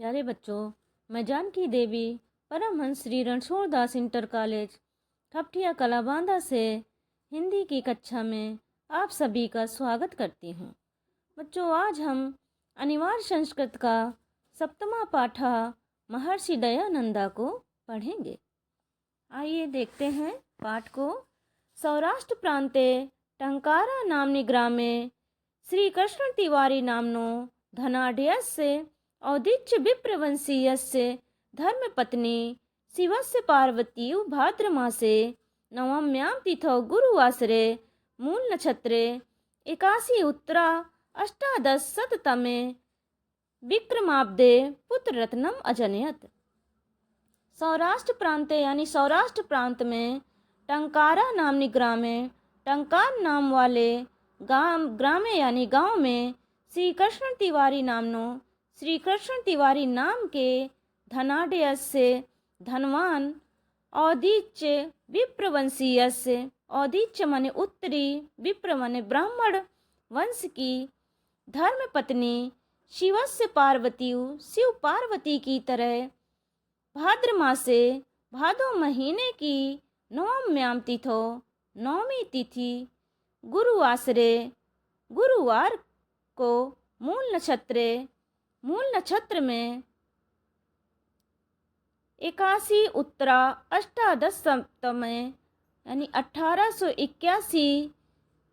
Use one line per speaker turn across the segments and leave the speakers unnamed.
प्यारे बच्चों, मैं जानकी देवी परमहंस श्री रणछोड़ दास इंटर कॉलेज खपटिया कलाबांधा से हिंदी की कक्षा में आप सभी का स्वागत करती हूँ। बच्चों, आज हम अनिवार्य संस्कृत का सप्तमा पाठा महर्षि दयानंदा को पढ़ेंगे। आइए देखते हैं पाठ को। सौराष्ट्र प्रांते टंकारा नामनि ग्रामे श्री कृष्ण तिवारी नामनो धनाढ्यस्य औदिच्य विप्रवंशीयस्य धर्मपत्नी शिवस्य पार्वती भाद्रमासे नवम्यां तिथौ गुरुवासरे मूल नक्षत्रे 81 उत्तरा अष्टादशशततमे विक्रमाब्दे पुत्ररत्नम अजनयत। सौराष्ट्र प्रांते यानी सौराष्ट्र प्रांत में टंकारा नामनि ग्रामे, टंकार नाम वाले ग्रामे यानी गांव में श्री कृष्ण तिवारी नामनो, श्री कृष्ण तिवारी नाम के धनाढ्य से धनवान, औदिच्य विप्रवंशीयस्य, औदिच्य माने उत्तरी, विप्र माने ब्राह्मण वंश की, धर्म पत्नी शिवस्य पार्वती, शिव पार्वती की तरह, भाद्र मासे भादो महीने की नवम्याम तिथो, नौमी तिथि, गुरुवासरे गुरुवार को, मूल नक्षत्रे, मूल नक्षत्र में 81 उत्तरा अष्टादशतमे यानी 1881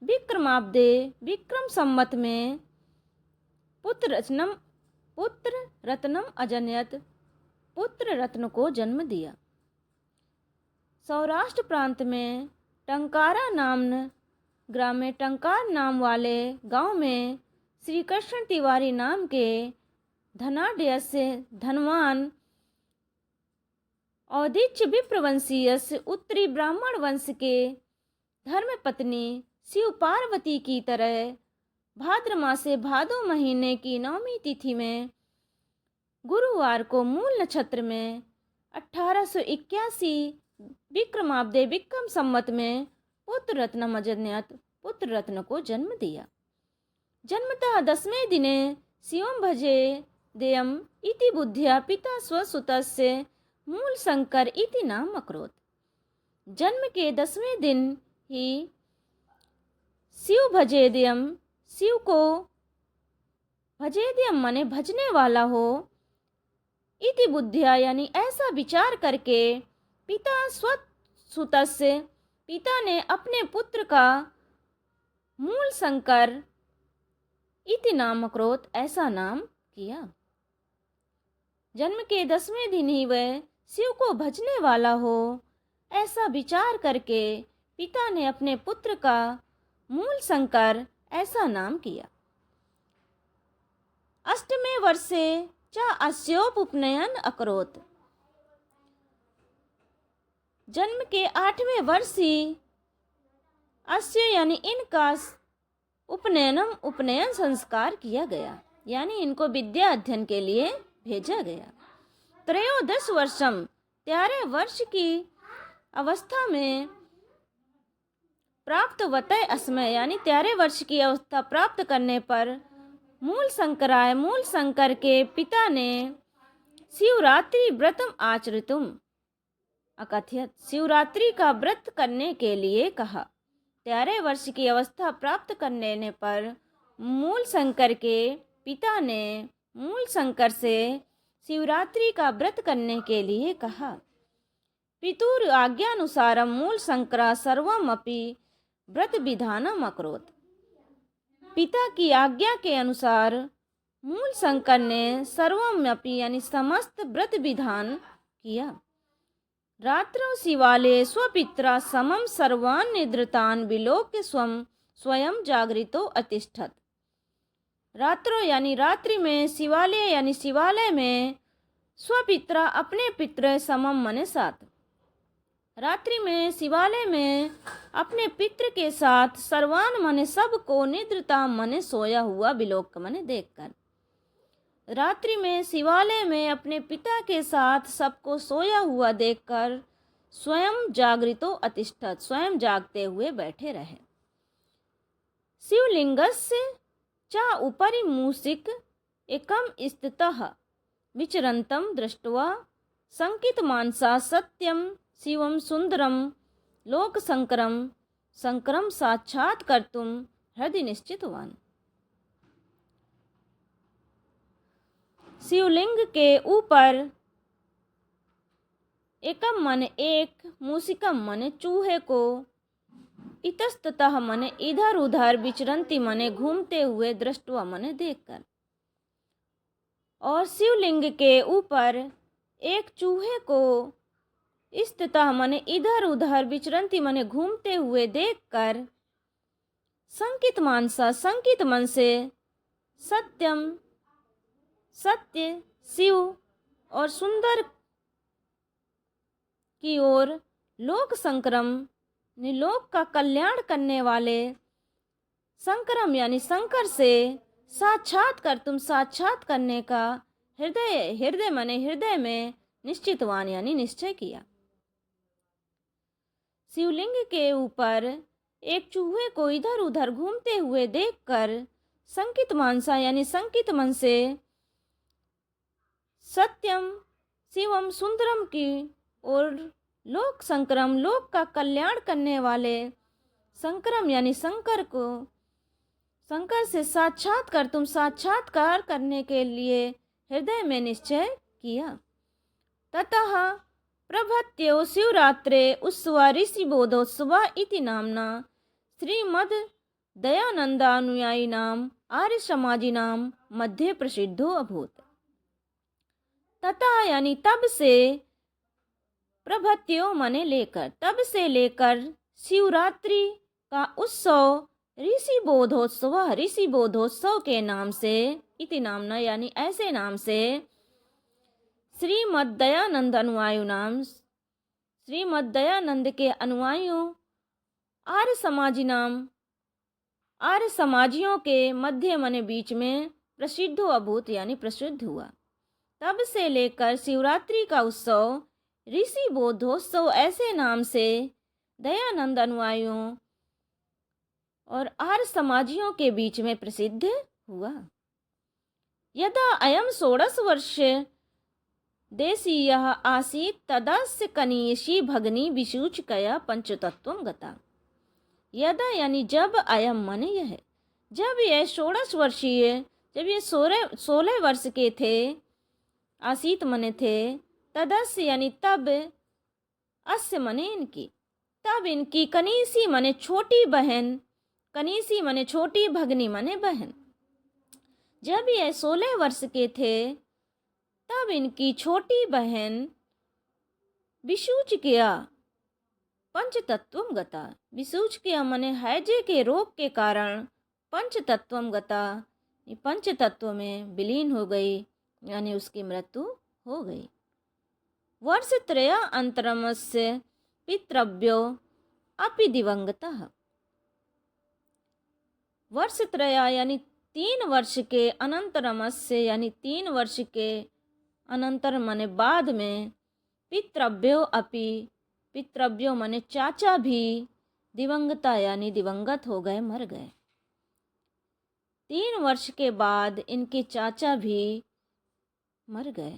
विक्रमाब्दे विक्रम संवत में पुत्र रत्नम अजनयत, पुत्र रत्न को जन्म दिया। सौराष्ट्र प्रांत में टंकारा नामन ग्रामे, टंकार नाम वाले गांव में श्री कृष्ण तिवारी नाम के धनाढ्य से धनवान, औदिच्य विप्रवंशीय से उत्तरी ब्राह्मण वंश के, धर्मपत्नी शिव पार्वती की तरह, भाद्र मासे भादो महीने की नौमी तिथि में गुरुवार को मूल नक्षत्र में 1881 विक्रमाब्दे विक्रम संवत में पुत्र रत्नम अजनयत, पुत्र रत्न को जन्म दिया। जन्मतः 10वें दिने शिवं भजे देयम इति बुद्ध्या पिता स्वसुतस्य मूल शंकर इति नाम अकरोत्। जन्म के 10वें दिन ही शिव भजे देयम, शिव को भजे देयम माने भजने वाला हो, इति बुद्धिया यानी ऐसा विचार करके, पिता स्वसुतस्य, पिता ने अपने पुत्र का मूल शंकर इति नाम अकरोत्, ऐसा नाम किया। जन्म के 10वें दिन ही वह शिव को भजने वाला हो, ऐसा विचार करके पिता ने अपने पुत्र का मूल शंकर ऐसा नाम किया। अष्टमे वर्षे च अस्योपनयन अकरोत्। जन्म के 8वें वर्ष ही अस्य यानी इनका उपनयन संस्कार किया गया, यानी इनको विद्या अध्ययन के लिए भेजा गया। त्रयोदश वर्षम, 13 वर्ष की अवस्था में, प्राप्त वतय अस्मय यानी 13 वर्ष की अवस्था प्राप्त करने पर, मूल शंकराय, मूल शंकर के पिता ने शिवरात्रि व्रतम आचरितुम अकथयत, शिवरात्रि का व्रत करने के लिए कहा। 13 वर्ष की अवस्था प्राप्त करने पर मूल शंकर के पिता ने मूल शंकर से शिवरात्रि का व्रत करने के लिए कहा। पितुर आज्ञानुसारम मूल शंकरा सर्वमपि व्रत विधानम अकरोत्। पिता की आज्ञा के अनुसार मूल शंकर ने सर्वमपि यानी समस्त व्रत विधान किया। रात्रौ शिवालये स्वपित्रा समम सर्वान् निद्रितान् विलोक्य स्वयं जागृतो अतिष्ठत। रात्रो यानी रात्रि में, शिवालय यानी शिवालय में, स्वपित्रा अपने पितृ समम मने साथ, रात्रि में शिवालय में अपने पितृ के साथ, सर्वान मने सब को, निद्रता मने सोया हुआ, विलोक मने देखकर, रात्रि में शिवालय में अपने पिता के साथ सबको सोया हुआ देखकर स्वयं जागृतो अतिष्ठत, स्वयं जागते हुए बैठे रहे। शिवलिंगस्य च उपरि मूषिक एकम स्थितः विचरन्तं दृष्ट्वा संकितमानसा सत्यं शिवं सुंदरं लोकशंकरं शंकरं साक्षात्कर्तुं हृदि निश्चितवान्। शिवलिंग के ऊपर एकम मन एक, मूसिकम मन चूहे को, इतस्ततः मन इधर उधर विचरंती मने घूमते हुए दृष्टवा मने देखकर, और शिवलिंग के ऊपर एक चूहे को इस्ततः मने इधर उधर विचरंती मने घूमते हुए देखकर संकित मानसा संकित मन से सत्यम सत्य शिव और सुंदर की ओर लोक संक्रम लोक का कल्याण करने वाले संकरम यानी शंकर से साक्षात्कार तुम साक्षात करने का हृदय हृदय मने हृदय में निश्चितवान यानी निश्चय किया। शिवलिंग के ऊपर एक चूहे को इधर उधर घूमते हुए देखकर संकित मानसा यानी संकित मन से सत्यम शिवम सुंदरम की और लोक संक्रम लोक का कल्याण करने वाले संक्रम यानी शंकर को शंकर से साक्षात्कार तुम साक्षात्कार करने के लिए हृदय में निश्चय किया। ततः प्रभत्यो शिवरात्रे उत्सव ऋषि बोधोत्सव इति नामना श्रीमद् दयानंदानुयायिनाम आर्य समाजिनाम मध्ये प्रसिद्धो अभूत। तथा यानी तब से, प्रभत्यो माने लेकर, तब से लेकर शिवरात्रि का उत्सव ऋषि बोधोत्सव के नाम से इति नामना यानी ऐसे नाम से श्रीमद् दयानंद अनुयायु नाम श्रीमद् दयानंद के अनुयायियों आर्य समाजी नाम आर्य समाजियों के मध्य मने बीच में प्रसिद्ध अभूत यानी प्रसिद्ध हुआ। तब से लेकर शिवरात्रि का उत्सव ऋषि बोधोत्सव ऐसे नाम से दयानंद अनुयायियों और आर्य समाजियों के बीच में प्रसिद्ध हुआ। यदा अयम 16 वर्ष देशीयः आसीत् तदस्य कनीयसी भगनी विसूचकया पंचतत्वं गता। यदा यानी जब, अयम माने यह, जब यह 16 वर्षीय, जब ये 16 वर्ष के थे, आसीत मने थे, तदस्य यानी तब, अस्य मने इनकी, तब इनकी कनीसी मने छोटी बहन, कनीसी मने छोटी, भगनी मने बहन, जब ये 16 वर्ष के थे तब इनकी छोटी बहन विसूचकिया पंचतत्वम गता। विसूचकिया मने हैजे के रोग के कारण पंचतत्वम गता, पंचतत्व में विलीन हो गई यानी उसकी मृत्यु हो गई। वर्षत्रय अंतरमस्य पितृव्यो अपि दिवंगतः। वर्षत्रय यानी 3 वर्ष के अनंतरमस्य यानी 3 वर्ष के अनंतर मने बाद में, पितृव्यो अपि, पितृव्यो मने चाचा भी, दिवंगता यानी दिवंगत हो गए, मर गए। 3 वर्ष के बाद इनके चाचा भी मर गए।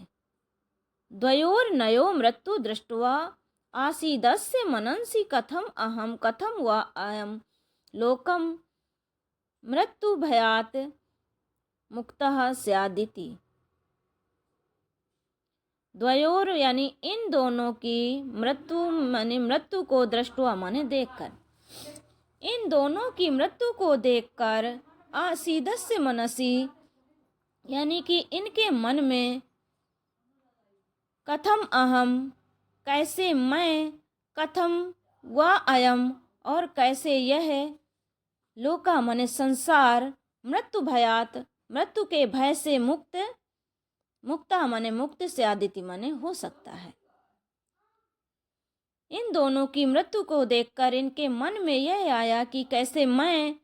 द्वयोर्नयो मृत्यु दृष्ट्वा आसीदस्य मनंसि कथम अहम कथम वा अयम लोकम मृत्यु भयात मुक्तः स्यादिति। द्वयोर यानी इन दोनों की मृत्यु माने मृत्यु को दृष्टवा माने देखकर, इन दोनों की मृत्यु को देखकर आसीदस्य मनसी यानी कि इनके मन में, कथम अहम कैसे मैं, कथम वा अयम और कैसे यह, लोका मने संसार, मृत्यु भयात मृत्यु के भय से मुक्त, मुक्ता मने मुक्त से आदिति मने हो सकता है। इन दोनों की मृत्यु को देखकर इनके मन में यह आया कि कैसे मैं,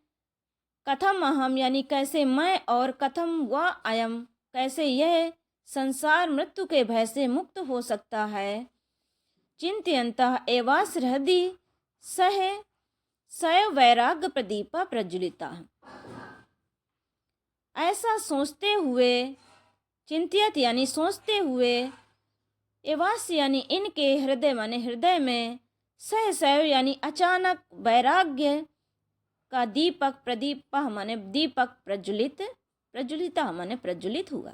कथम अहम यानी कैसे मैं, और कथम वा अयम कैसे यह संसार मृत्यु के भय से मुक्त हो सकता है। चिंतयन्तः एवास हृदि सह सय वैराग्य प्रदीपा प्रज्वलिता। ऐसा सोचते हुए चिंतित यानी सोचते हुए, एवास यानी इनके हृदय माने हृदय में, सहसैव यानी अचानक, वैराग्य का दीपक, प्रदीप माने दीपक, प्रज्वलित, प्रज्वलिता माने प्रज्वलित हुआ।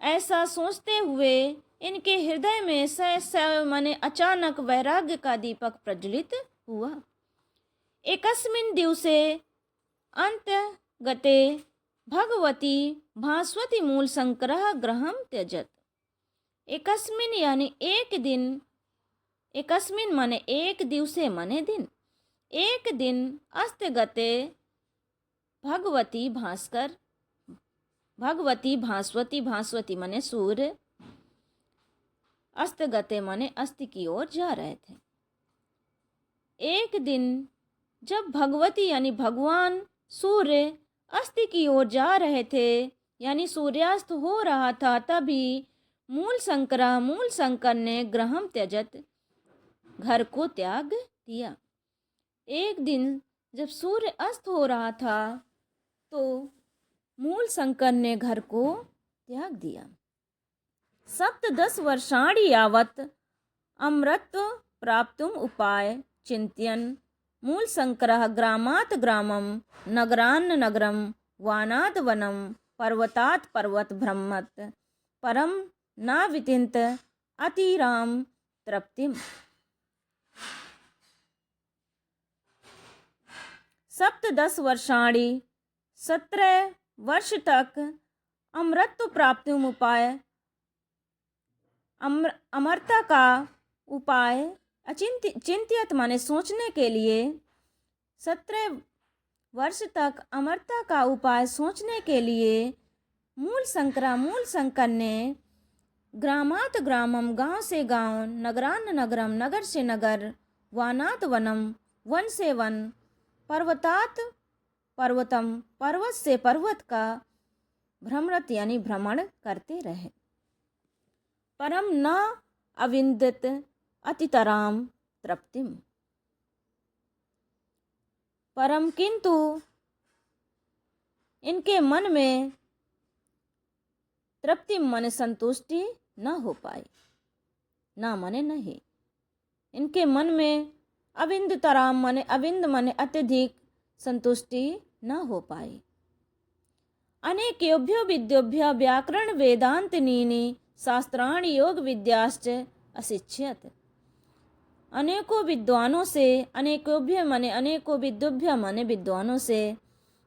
ऐसा सोचते हुए इनके हृदय में सहसैव माने अचानक वैराग्य का दीपक प्रज्वलित हुआ। एकस्मिन् दिवसे अंतगते भगवती भास्वती मूलशंकरः गृहं त्यजत। एकस्मिन् यानी एक दिन, एकस्मिन् माने एक दिवसे माने दिन, एक दिन अस्तगते भगवती भास्कर, भगवती भास्वती, भास्वती माने सूर्य, अस्तगते माने अस्त की ओर जा रहे थे। एक दिन जब भगवती यानी भगवान सूर्य अस्त की ओर जा रहे थे, यानी सूर्यास्त हो रहा था, तभी मूल शंकर ने गृहम त्यजत, घर को त्याग दिया। एक दिन जब सूर्य अस्त हो रहा था तो मूल शंकर ने घर को त्याग दिया। 17 वर्षाणि यावत् अमृत प्राप्तुम उपाय चिंतयन् मूल शंकरः ग्रामात् ग्रामं, नगरान् नगरं, वनात् वनं, पर्वतात् पर्वत भ्रमत्, परम न विचिन्त अतिराम तृप्तिम। 17 वर्षाणि, 17 वर्ष तक अमृत प्राप्ति उपाय, अमरता का उपाय, चिंतित माने सोचने के लिए, 17 वर्ष तक अमरता का उपाय सोचने के लिए मूल शंकर ने ग्रामात ग्रामम, गांव से गांव, नगरान नगरम, नगर से नगर, वनात वनम, वन से वन, पर्वतात पर्वतम, पर्वत से पर्वत का भ्रमरत यानी भ्रमण करते रहे। परम न अविंदित अतितराम तृप्तिम, परम किंतु इनके मन में तृप्ति माने संतुष्टि न हो पाई, ना माने नहीं, इनके मन में अविंद तराम माने अविंद माने अत्यधिक संतुष्टि न हो पाई। अनेकेभ्यो विद्योभ्यो व्याकरण वेदांतनीनि शास्त्राणि योग विद्याश्च अशिष्यत। अनेकों विद्वानों से, अनेकोभ्य माने अनेकों विद्योभ्य माने विद्वानों से,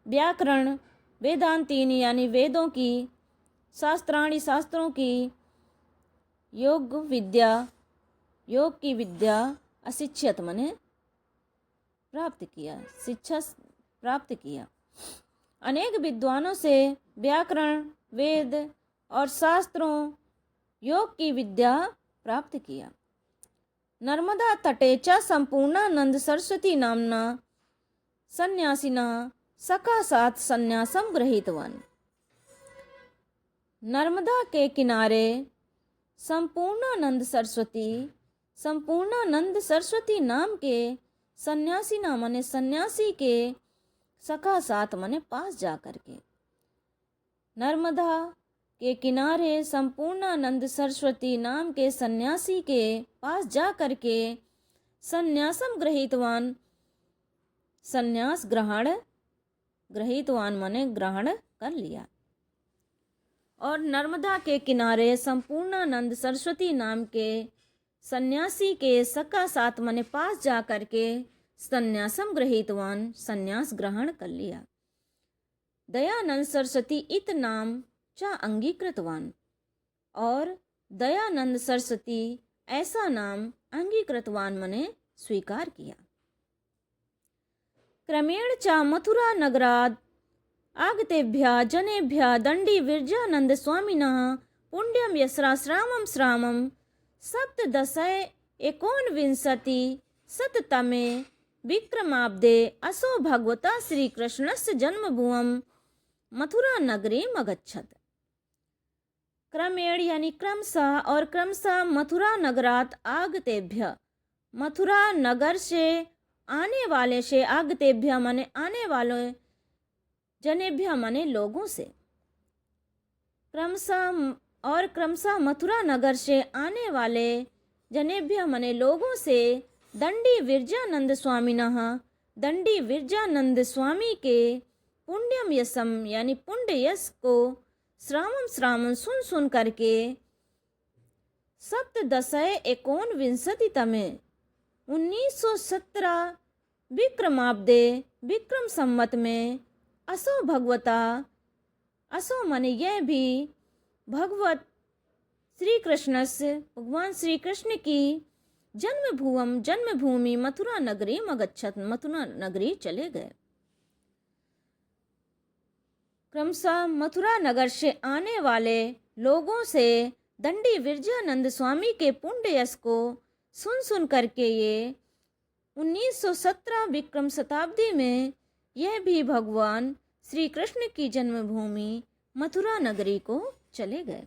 व्याकरण वेदांतीनि यानी वेदों की, शास्त्राणि शास्त्रों की, योग विद्या योग की विद्या, अशिक्षित माने प्राप्त किया, शिक्षा प्राप्त किया। अनेक विद्वानों से व्याकरण, वेद और शास्त्रों, योग की विद्या प्राप्त किया। नर्मदा तटे च संपूर्णानंद सरस्वती नामना सन्यासिना सकाशात संन्यासम गृहीतवान्। नर्मदा के किनारे संपूर्णानंद सरस्वती नाम के सन्यासी ना माने सन्यासी के सका साथ माने पास जा करके, नर्मदा के किनारे संपूर्णानंद सरस्वती नाम के सन्यासी के पास जा करके संन्यासम गृहीतवान, संन्यास ग्रहण, गृहीतवान माने ग्रहण कर लिया। और नर्मदा के किनारे संपूर्णानंद सरस्वती नाम के सन्यासी के सका साथ माने पास जा करके संन्यासम गृहीतवान, संन्यास ग्रहण कर लिया। दयानंद सरस्वती इत नाम चा अंगीकृतवान, और दयानंद सरस्वती ऐसा नाम अंगीकृतवान माने स्वीकार किया। क्रमेण चा मथुरा नगराद आगतेभ्यः जनेभ्यः दंडी विरजानंद स्वामिनः पुण्यम यस्राश्रामं श्रामं 17 शततमे विक्रमाब्दे असो भगवता श्री कृष्णस्य जन्मभुवं मथुरा नगरीम अगच्छत। क्रमेण यानी क्रमशः, और क्रमशः मथुरा नगरात आगतेभ्य, मथुरा नगर से आने वाले से, आगतेभ्य माने आने वाले, जनेभ्य माने लोगों से, क्रमशः मथुरा नगर से आने वाले जनेभ्य मने लोगों से दंडी विरजानंद स्वामी के पुण्यम यशम यानी पुण्य यश को श्रावण सुन करके सप्तदशय 19 तमे 1917 विक्रमाब्दे विक्रम संवत में असो माने यह भी भगवत श्री कृष्ण से भगवान श्री कृष्ण की जन्मभूमि मथुरा नगरी मगच्छत मथुरा नगरी चले गए। क्रमशः मथुरा नगर से आने वाले लोगों से दंडी विरजानंद स्वामी के पुण्य यश को सुन करके ये 1917 विक्रम शताब्दी में यह भी भगवान श्री कृष्ण की जन्मभूमि मथुरा नगरी को चले गए।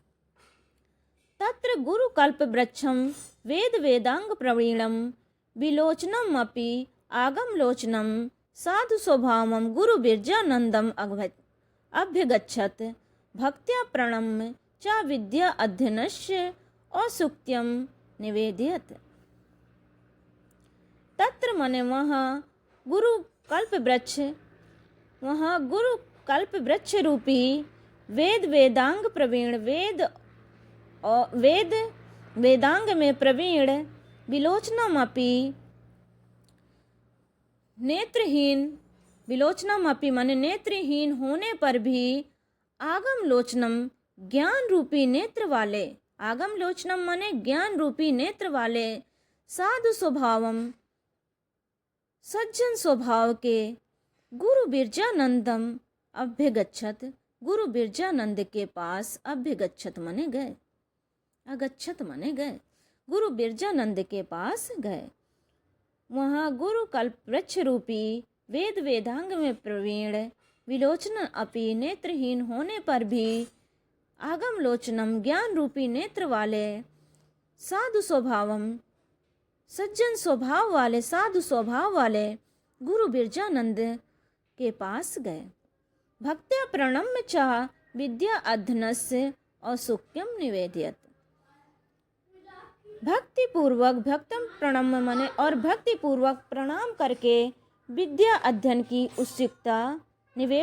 तत्र गुरु कल्प वृक्षम वेद वेदांग प्रवीणम विलोचनम अपि आगम लोचनम साधु स्वभावम गुरु बिरजानंदम अभ्यगच्छत भक्त्या प्रणम्य च विद्या अध्ययनस्य औसुक्त्यम निवेदयत। तत्र मने वहाँ गुरु कल्प वृक्ष रूपी वेदांग प्रवीण वेदांग में प्रवीण विलोचनमपि माने नेत्रहीन होने पर भी आगम लोचनम ज्ञान रूपी नेत्र वाले आगम लोचनम माने ज्ञान रूपी नेत्र वाले साधु स्वभावम सज्जन स्वभाव के गुरु बिरजानंदम अभ्यगच्छत गुरु बिरजानंद के पास अभ्यगच्छत माने गए अगच्छत माने गए गुरु बिरजानंद के पास गए। वहाँ गुरु कल्प वृक्ष रूपी वेदांग में प्रवीण विलोचन अपि नेत्रहीन होने पर भी आगम लोचनम ज्ञान रूपी नेत्र वाले साधु स्वभावम सज्जन साधु स्वभाव वाले गुरु बिरजानंद के पास गए। भक्त्या प्रणम्य च विद्या अध्ययनस्य औसुक्यम निवेदयत। भक्ति पूर्वक भक्तम प्रणम्य मने और भक्ति पूर्वक प्रणाम करके विद्या अध्ययन की उत्सुकता निवेदन